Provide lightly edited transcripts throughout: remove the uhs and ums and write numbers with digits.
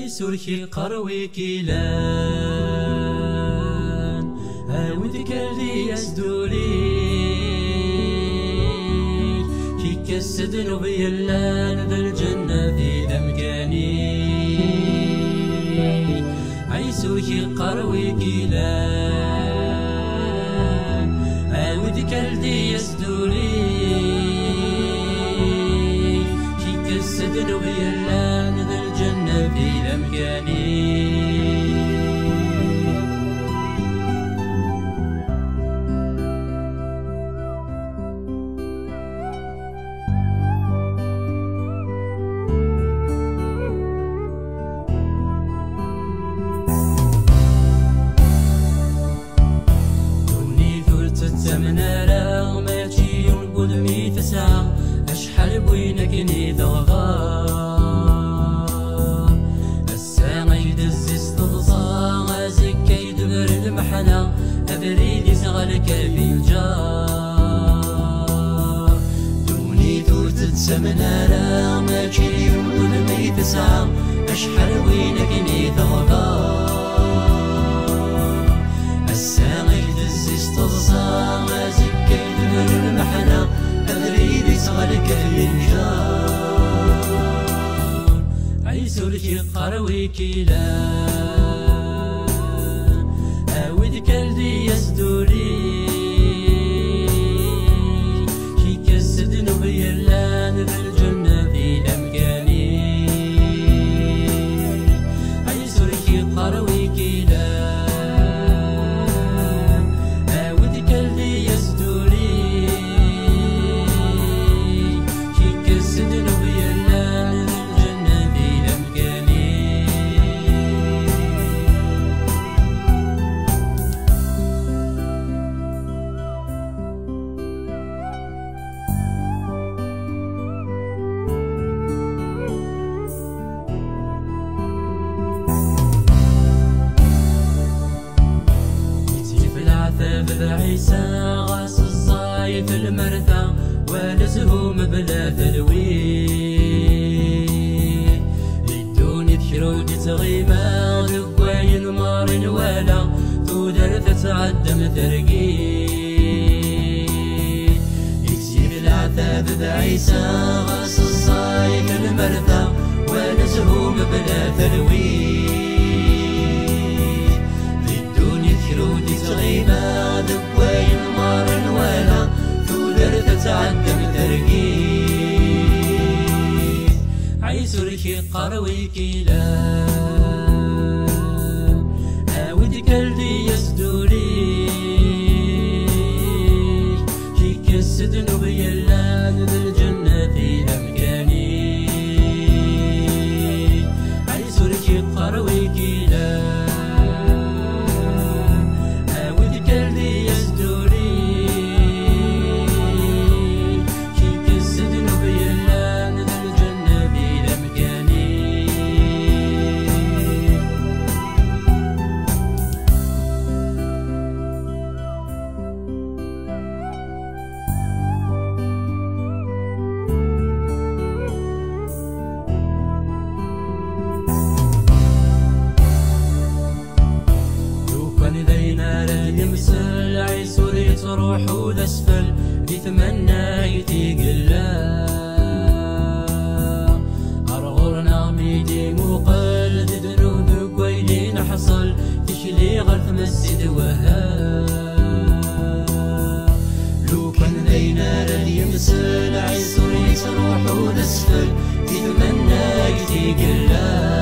عيسوركي قروي كيلان أودك اللي يسدولي كي كسد نبي اللان ذا الجنة في دمكاني عيسوركي قروي كيلان أودك اللي يسدولي كي كسد نبي اللان ذا الجنة في دمكاني منارة ما تجي ونقول مي تسعة أشحال بوينك نيدغا الساعة يدزز تضصى غازك يدبر المحنة أبريد يسغلك في الجار دوني ثلث منارة ما تجي ونقول مي تسعة أشحال بوينك نيدغا الساعة يدزز تضصى المحنة أدري يسغلك الجار عيسوركي قروي كيلان أودك اللي يسدولي كي كسد نبي اللان ذا الجنة في أمكاني عيسوركي قروي كيلان أودك اللي يسدولي عيسى غاس الصايف المرثى ولزهم بلا تلوين يدوني تحرود تغيما ذكواين مارن ولا تودر تتعدم ترقي يكسير العذاب بعيسى غاس الصايف المرثى ولزهم بلا تلوين يدوني تحرود تغيما ذكواين مارن ولا تودر تتعدم ترقي عيسوركي قروي كيلان أودك اللي يسدولي كي كسد نبي اللان ذا الجنة في أمكاني عيسوركي قروي كيلان يمسل عيسوري تروح ودسفل يتمنى يتيقلا أرغرنا ميدي مقل ذنوب ويلين حصل تشلي غرف مسجد وها لو كان ذينا يمسل عيسوري تروح ودسفل يتمنى يتيقلا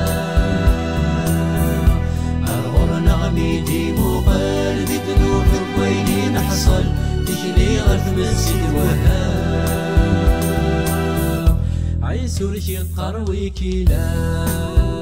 أرغرنا ميدي مقل ذنوب ويلين حصل تجلي غرف مسجد وهاب عيسوركي قروي كيلان